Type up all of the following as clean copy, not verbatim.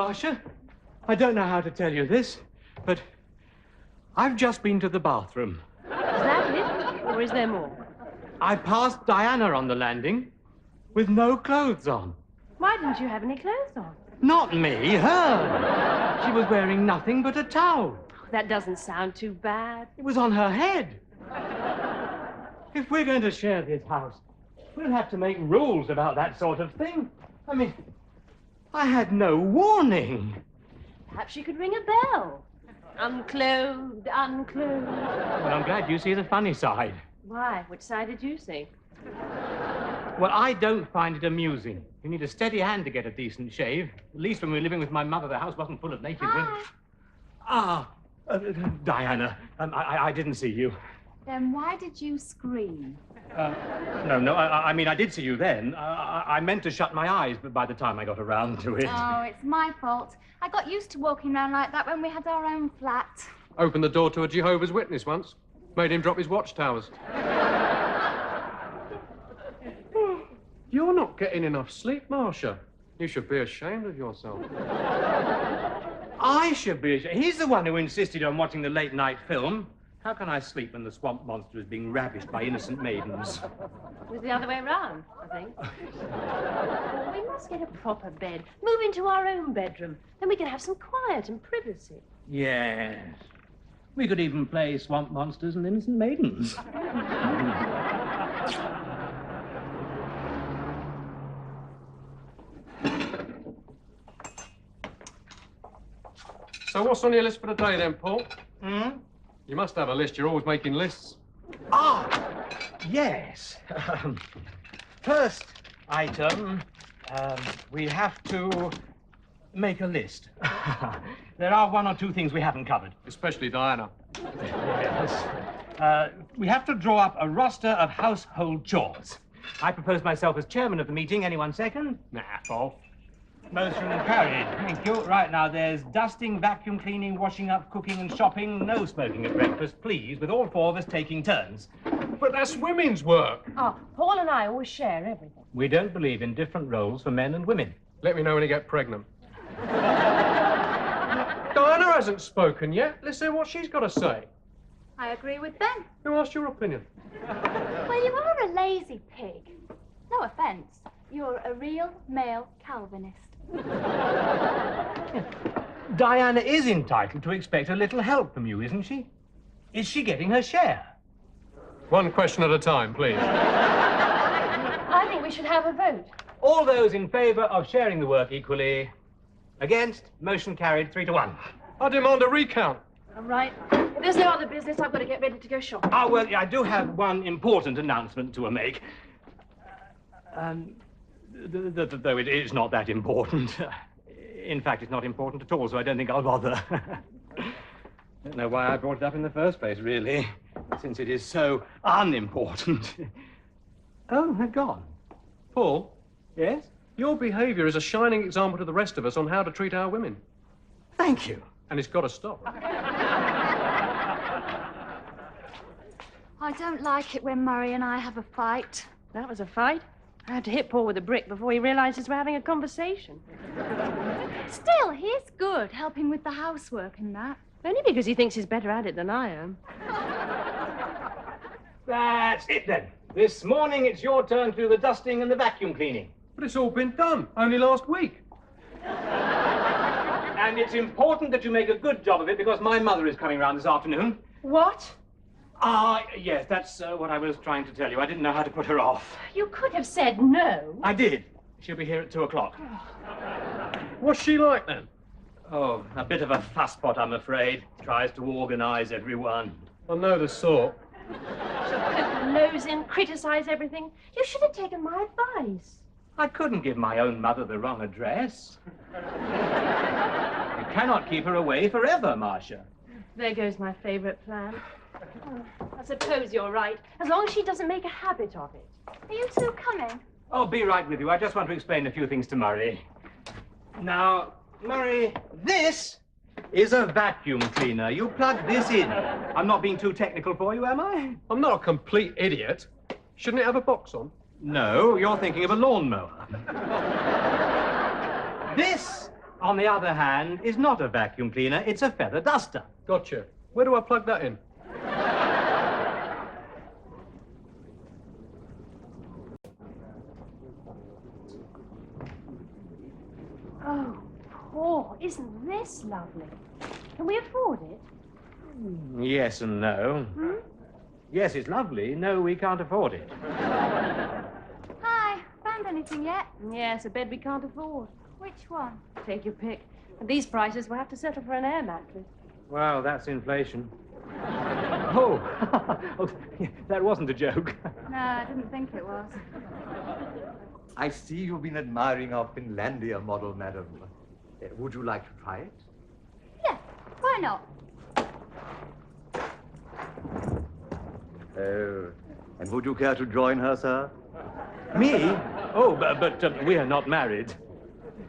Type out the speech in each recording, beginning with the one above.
Marcia, I don't know how to tell you this, but I've just been to the bathroom. Is that it? Or is there more? I passed Diana on the landing with no clothes on. Why didn't you have any clothes on? Not me, her. She was wearing nothing but a towel. That doesn't sound too bad. It was on her head. If we're going to share this house, we'll have to make rules about that sort of thing. I mean, I had no warning. Perhaps you could ring a bell. Unclothed, unclothed. Well, I'm glad you see the funny side. Why? Which side did you see? Well, I don't find it amusing. You need a steady hand to get a decent shave. At least when we were living with my mother, the house wasn't full of naked women. Diana, I didn't see you. Then why did you scream? No, I mean, I did see you then. I meant to shut my eyes, but by the time I got around to it... Oh, it's my fault. I got used to walking around like that when we had our own flat. Opened the door to a Jehovah's Witness once. Made him drop his watchtowers. You're not getting enough sleep, Marcia. You should be ashamed of yourself. I should be ashamed. He's the one who insisted on watching the late-night film. How can I sleep when the swamp monster is being ravished by innocent maidens? It was the other way round, I think. Well, we must get a proper bed. Move into our own bedroom. Then we can have some quiet and privacy. Yes. We could even play swamp monsters and innocent maidens. So what's on your list for today then, Paul? Hmm? You must have a list. You're always making lists. Ah, yes. First item, we have to make a list. There are one or two things we haven't covered. Especially Diana. Yes. We have to draw up a roster of household chores. I propose myself as chairman of the meeting. Anyone second? Nah, Paul. Motion carried. Thank you. Right now, there's dusting, vacuum cleaning, washing up, cooking and shopping. No smoking at breakfast, please, with all four of us taking turns. But that's women's work. Oh, Paul and I always share everything. We don't believe in different roles for men and women. Let me know when you get pregnant. Diana hasn't spoken yet. Let's hear what she's got to say. I agree with Ben. Who asked your opinion? Well, you are a lazy pig. No offense. You're a real male Calvinist. Diana is entitled to expect a little help from you, isn't she? Is she getting her share? One question at a time, please. I think we should have a vote. All those in favour of sharing the work equally. Against? Motion carried 3-1. I demand a recount. All right. If there's no other business, I've got to get ready to go shopping. Ah, well, I do have one important announcement to make. Though it is not that important. In fact, it's not important at all, so I don't think I'll bother. Don't know why I brought it up in the first place, really, since it is so unimportant. Oh, they're gone. Paul, Yes? your behaviour is a shining example to the rest of us on how to treat our women. Thank you. And it's got to stop. I don't like it when Murray and I have a fight. That was a fight. I had to hit Paul with a brick before he realizes we're having a conversation. Still, he's good, helping with the housework and that. Only because he thinks he's better at it than I am. That's it, then. This morning, it's your turn to do the dusting and the vacuum cleaning. But it's all been done. Only last week. And it's important that you make a good job of it because my mother is coming round this afternoon. What? Ah, yes, that's what I was trying to tell you. I didn't know how to put her off. You could have said no. I did. She'll be here at 2 o'clock. What's she like, then? Oh, a bit of a fusspot, I'm afraid. Tries to organise everyone. I know the sort. She'll poke her nose in, criticise everything. You should have taken my advice. I couldn't give my own mother the wrong address. You cannot keep her away forever, Marcia. There goes my favourite plan. I suppose you're right, as long as she doesn't make a habit of it. Are you two coming? Oh, be right with you. I just want to explain a few things to Murray. Now, Murray, this is a vacuum cleaner. You plug this in. I'm not being too technical for you, am I? I'm not a complete idiot. Shouldn't it have a box on? No, you're thinking of a lawnmower. This on the other hand, is not a vacuum cleaner, it's a feather duster. Gotcha. Where do I plug that in? Oh, Paul, isn't this lovely? Can we afford it? Yes and no. Yes, it's lovely. No, we can't afford it. Hi, found anything yet? Yes, a bed we can't afford. Which one? Take your pick. At these prices, we'll have to settle for an air mattress. Well, that's inflation. Oh, oh, that wasn't a joke. No, I didn't think it was. I see you've been admiring our Finlandia model, madam. Would you like to try it? Yeah, why not? Oh, and would you care to join her, sir? Me? Oh, but we are not married.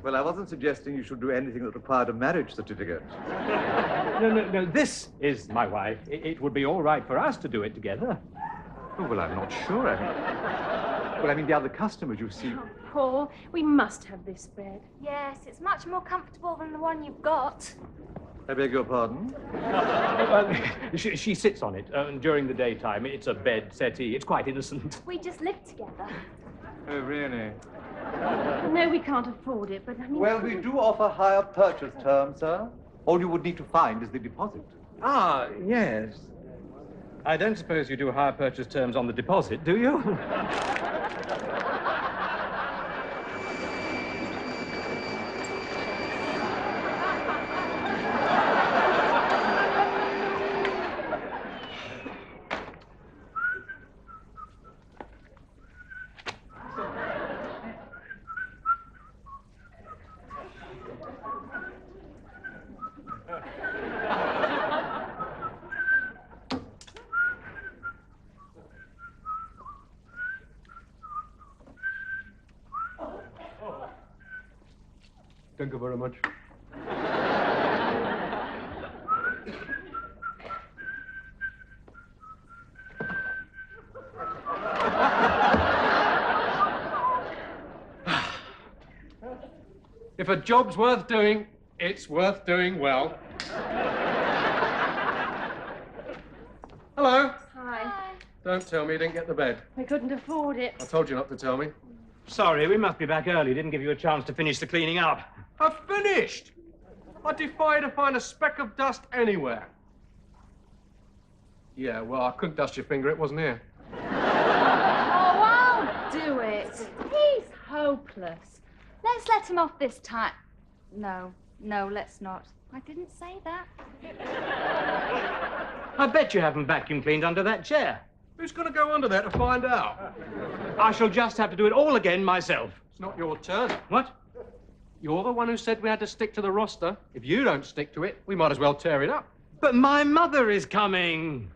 Well, I wasn't suggesting you should do anything that required a marriage certificate. No, this is my wife. It would be all right for us to do it together. Oh, well, I'm not sure. I mean, the other customers, you see. Oh, Paul, we must have this bed. Yes, it's much more comfortable than the one you've got. I beg your pardon? She sits on it during the daytime. It's a bed settee. It's quite innocent. We just live together. Oh, really? No, we can't afford it, but I mean... Well, we do offer higher purchase terms, sir. All you would need to find is the deposit. Ah, yes. I don't suppose you do hire purchase terms on the deposit, do you? Thank you very much. If a job's worth doing, it's worth doing well. Hello. Hi. Don't tell me you didn't get the bed. We couldn't afford it. I told you not to tell me. Sorry, we must be back early. Didn't give you a chance to finish the cleaning up. I've finished! I defy you to find a speck of dust anywhere. Yeah, well, I couldn't dust your finger. It wasn't here. Oh, I'll do it. He's hopeless. Let's let him off this time. No, let's not. I didn't say that. I bet you haven't vacuum cleaned under that chair. Who's going to go under there to find out? I shall just have to do it all again myself. It's not your turn. What? You're the one who said we had to stick to the roster. If you don't stick to it, we might as well tear it up. But my mother is coming.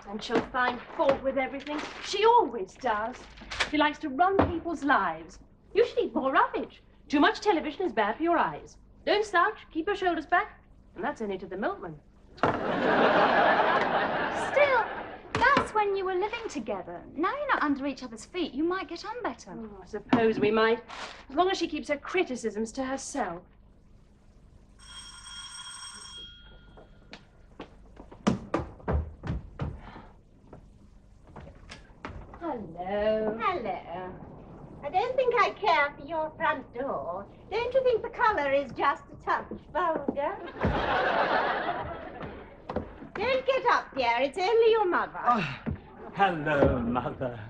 And she'll find fault with everything. She always does. She likes to run people's lives. You should eat more rubbish. Too much television is bad for your eyes. Don't slouch, keep your shoulders back. And that's only to the milkman. Still, that's when you were living together. Now you're not under each other's feet. You might get on better. Oh, I suppose we might. As long as she keeps her criticisms to herself. Hello. Hello. I don't think I care for your front door. Don't you think the colour is just a touch vulgar? Don't get up, dear. It's only your mother. Oh, hello, Mother.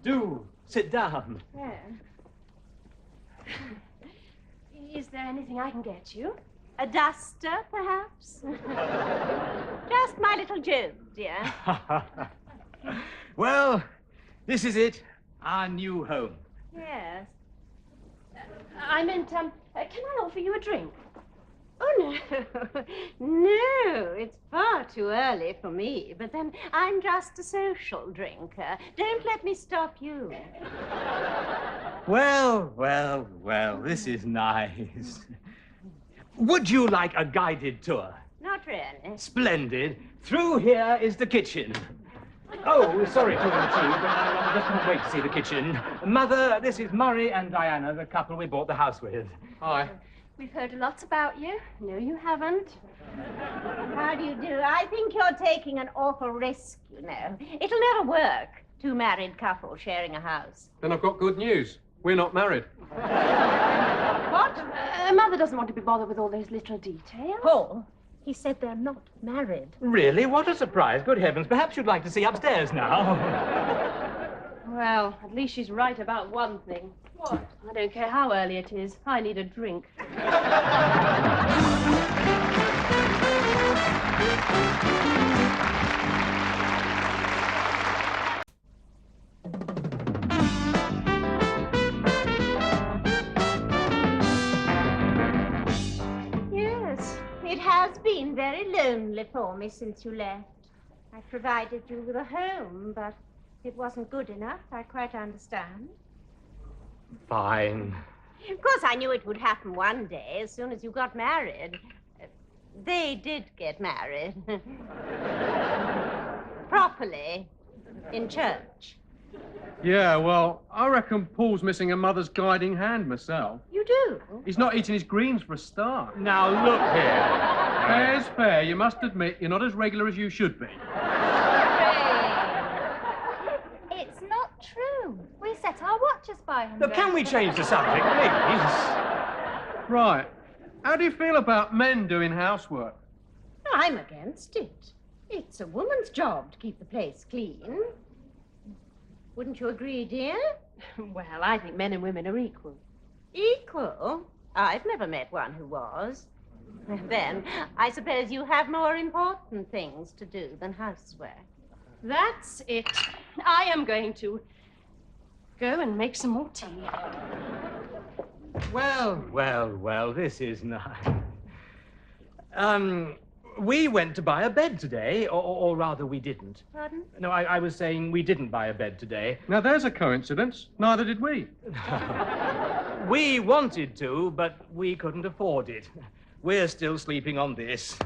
Do sit down. Yeah. Is there anything I can get you? A duster, perhaps? Just my little Job, dear. Well, this is it. Our new home. Yes. I meant, can I offer you a drink? Oh, no. No, it's far too early for me. But then I'm just a social drinker. Don't let me stop you. Well, this is nice. Would you like a guided tour? Not really. Splendid. Through here is the kitchen. Oh, sorry to intrude, but I just can't wait to see the kitchen. Mother, this is Murray and Diana, the couple we bought the house with. Hi. We've heard a lot about you. No, you haven't. How do you do? I think you're taking an awful risk, you know. It'll never work. Two married couples sharing a house. Then I've got good news. We're not married. What? Mother doesn't want to be bothered with all those little details. Paul, he said they're not married. Really? What a surprise. Good heavens. Perhaps you'd like to see upstairs now. Well, at least she's right about one thing. What? I don't care how early it is. I need a drink. Yes, it has been very lonely for me since you left. I provided you with a home, but it wasn't good enough. I quite understand. Fine. Of course, I knew it would happen one day, as soon as you got married. They did get married. Properly. In church. Yeah, well, I reckon Paul's missing a mother's guiding hand myself. You do? He's not eating his greens for a start. Now, look here. Fair's fair. You must admit you're not as regular as you should be. It's not true. We set our watches by him. Look, can we change the subject, please? Right. How do you feel about men doing housework? I'm against it. It's a woman's job to keep the place clean. Wouldn't you agree, dear? Well, I think men and women are equal. Equal? I've never met one who was. Then, I suppose you have more important things to do than housework. That's it. I am going to go and make some more tea. Well, this is nice. We went to buy a bed today, or rather we didn't. Pardon? No, I was saying we didn't buy a bed today. Now, there's a coincidence. Neither did we. We wanted to, but we couldn't afford it. We're still sleeping on this.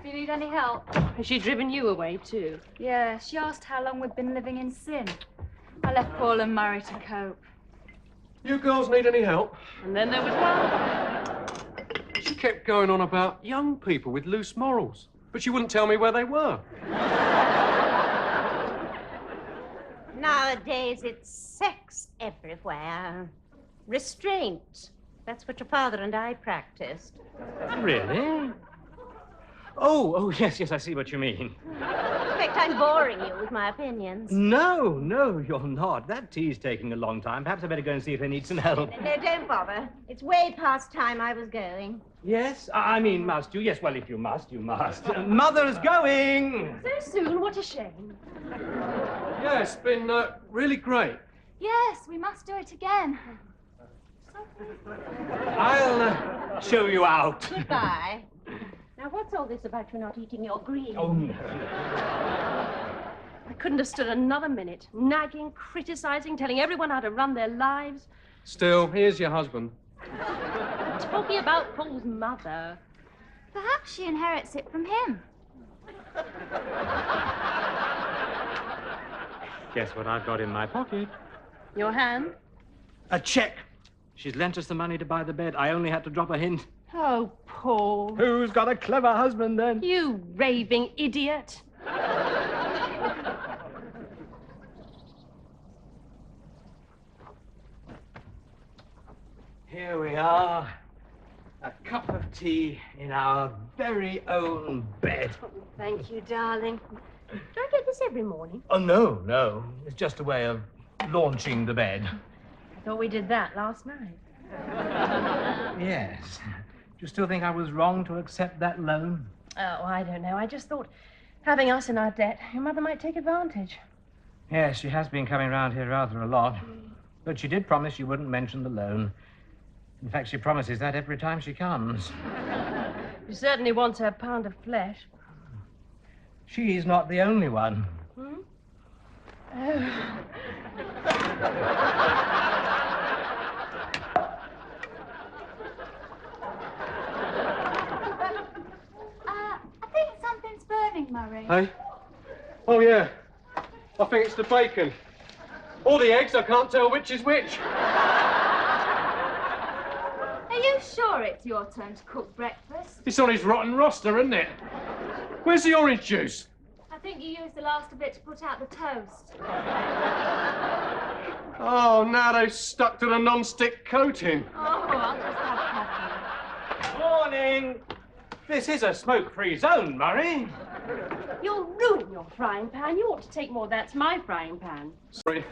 Do you need any help? Has she driven you away, too? Yeah, she asked how long we'd been living in sin. I left Paul and Murray to cope. You girls need any help? And then there was one. She kept going on about young people with loose morals, but she wouldn't tell me where they were. Nowadays, it's sex everywhere. Restraint. That's what your father and I practiced. Really? Oh, yes, I see what you mean. I expect I'm boring you with my opinions. No, you're not. That tea's taking a long time. Perhaps I better go and see if they need some help. No, don't bother. It's way past time I was going. Yes? I mean, must you? Yes, well, if you must, you must. Mother's going! So soon, what a shame. Yeah, it's been really great. Yes, we must do it again. I'll show you out. Goodbye. Now, what's all this about you not eating your greens? Oh, no. I couldn't have stood another minute. Nagging, criticizing, telling everyone how to run their lives. Still, here's your husband. Talking about Paul's mother. Perhaps she inherits it from him. Guess what I've got in my pocket? Your hand? A check. She's lent us the money to buy the bed. I only had to drop a hint. Oh, Paul. Who's got a clever husband, then? You raving idiot. Here we are. A cup of tea in our very own bed. Oh, thank you, darling. Do I get this every morning? Oh, no. It's just a way of launching the bed. I thought we did that last night. Yes. Do you still think I was wrong to accept that loan? Oh, I don't know. I just thought, having us in our debt, your mother might take advantage. Yes, she has been coming round here rather a lot. But she did promise she wouldn't mention the loan. In fact, she promises that every time she comes. She certainly wants her pound of flesh. She's not the only one. Oh. Hey? Oh, yeah. I think it's the bacon. Or the eggs, I can't tell which is which. Are you sure it's your turn to cook breakfast? It's on his rotten roster, isn't it? Where's the orange juice? I think you used the last of it to put out the toast. Oh, now they've stuck to the non-stick coating. Oh, I'll just have coffee. Morning. This is a smoke-free zone, Murray. You'll ruin your frying pan. You ought to take more. That's my frying pan. Sorry,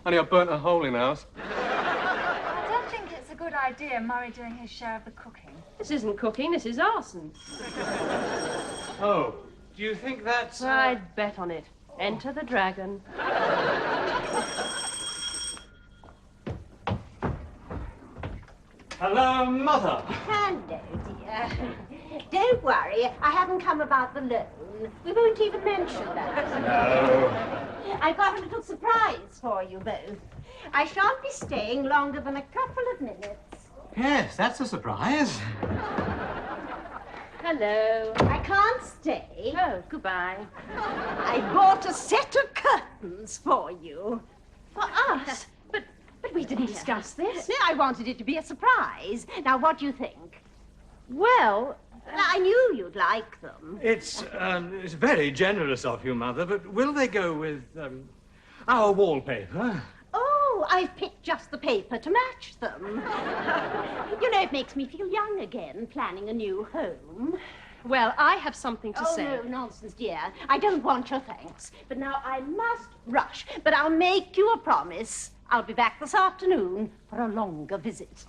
only I burnt a hole in ours. I don't think it's a good idea, Murray doing his share of the cooking. This isn't cooking. This is arson. Oh, do you think that's... I'd bet on it. Enter the dragon. Hello, Mother. Hello, dear. Don't worry, I haven't come about the loan. We won't even mention that. No. I've got a little surprise for you both. I shan't be staying longer than a couple of minutes. Yes, that's a surprise. Hello. I can't stay. Oh, goodbye. I bought a set of curtains for you. For us? But we didn't discuss this. No, I wanted it to be a surprise. Now, what do you think? Well, I knew you'd like them. It's very generous of you, Mother, but will they go with, our wallpaper? Oh, I've picked just the paper to match them. You know, it makes me feel young again, planning a new home. well, I have something to say. No, nonsense, dear. I don't want your thanks. But now I must rush. But I'll make you a promise. I'll be back this afternoon for a longer visit.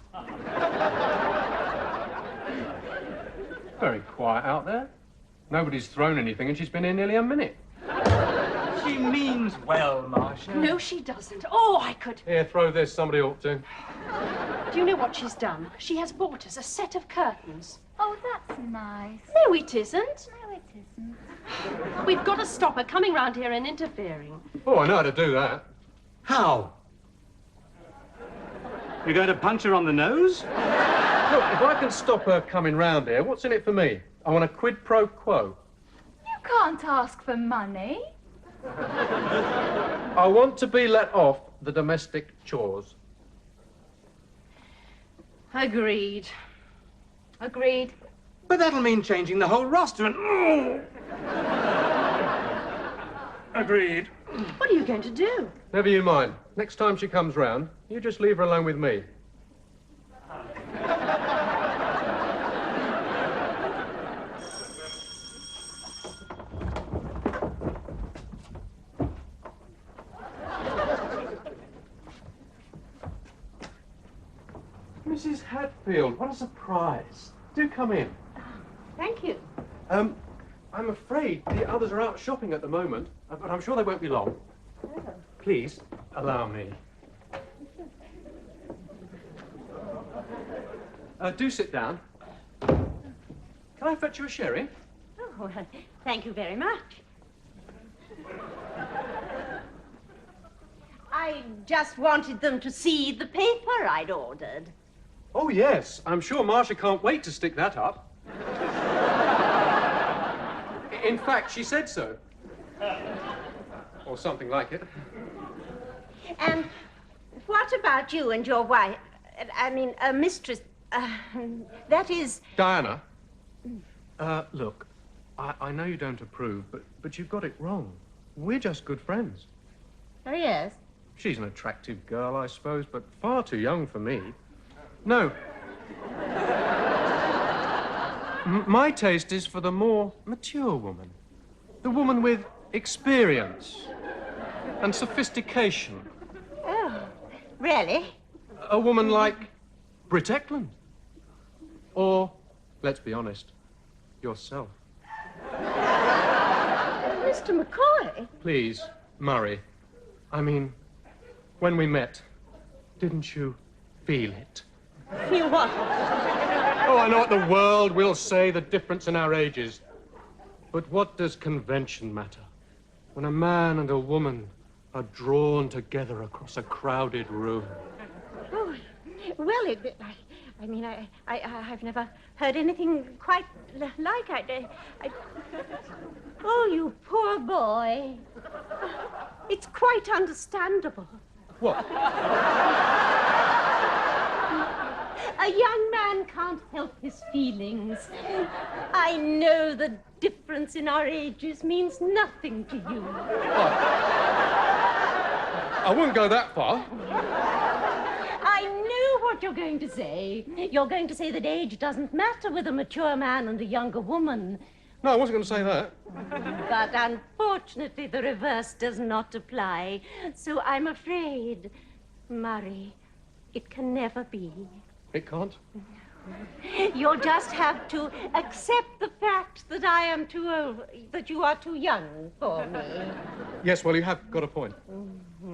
Very quiet out there. Nobody's thrown anything and she's been here nearly a minute. She means well, Marcia. No, she doesn't. Oh, I could. Here, throw this. Somebody ought to. Do you know what she's done? She has bought us a set of curtains. Oh, that's nice. No, it isn't. No, it isn't. We've got to stop her coming round here and interfering. Oh, I know how to do that. How? You're going to punch her on the nose? Look, if I can stop her coming round here, what's in it for me? I want a quid pro quo. You can't ask for money. I want to be let off the domestic chores. Agreed. Agreed. But that'll mean changing the whole roster and... Agreed. What are you going to do? Never you mind. Next time she comes round, you just leave her alone with me. Mrs. Hatfield, what a surprise. Do come in. Thank you. I'm afraid the others are out shopping at the moment, but I'm sure they won't be long. Please, allow me. Do sit down. Can I fetch you a sherry? Oh, thank you very much. I just wanted them to see the paper I'd ordered. Oh, yes. I'm sure Marcia can't wait to stick that up. In fact, she said so. Or something like it. And what about you and your wife? I mean, mistress. That is... Diana. Look, I know you don't approve, but you've got it wrong. We're just good friends. Oh, yes. She's an attractive girl, I suppose, but far too young for me. No. My taste is for the more mature woman. The woman with experience and sophistication. Oh, really? A woman like Britt Eklund. Or, let's be honest, yourself. Mr. McCoy? Please, Murray. I mean, when we met, didn't you feel it? Feel what? Oh, I know what the world will say, the difference in our ages. But what does convention matter when a man and a woman are drawn together across a crowded room? Oh, well, I've never heard anything quite like Oh, you poor boy. It's quite understandable. What? A young man can't help his feelings. I know the difference in our ages means nothing to you. I wouldn't go that far. I know what you're going to say. You're going to say that age doesn't matter with a mature man and a younger woman. No, I wasn't going to say that. But unfortunately, the reverse does not apply. So I'm afraid, Murray, it can never be. It can't? You'll just have to accept the fact that I am too old, that you are too young for me. Yes, well, you have got a point.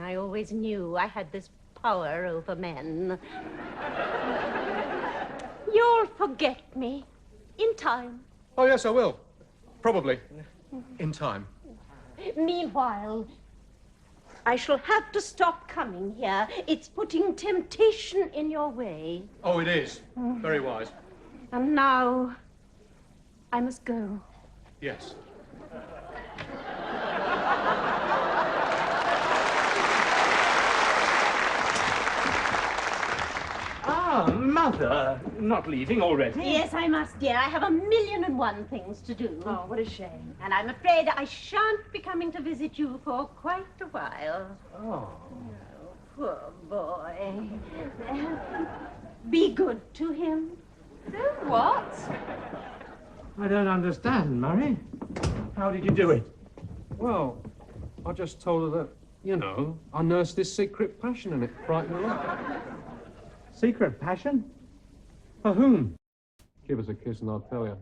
I always knew I had this power over men. You'll forget me in time. Oh, yes, I will. Probably. In time. Meanwhile, I shall have to stop coming here. It's putting temptation in your way. Oh, it is. Very wise. And now, I must go. Yes. Ah, Mother. Not leaving already? Yes, I must, dear. I have 1,000,001 things to do. Oh, what a shame. And I'm afraid I shan't be coming to visit you for quite a while. Oh. Poor boy. Be good to him. What? I don't understand, Murray. How did you do it? Well, I just told her that, you know, I nursed this secret passion and it frightened her up. Secret passion? For whom? Give us a kiss and I'll tell you.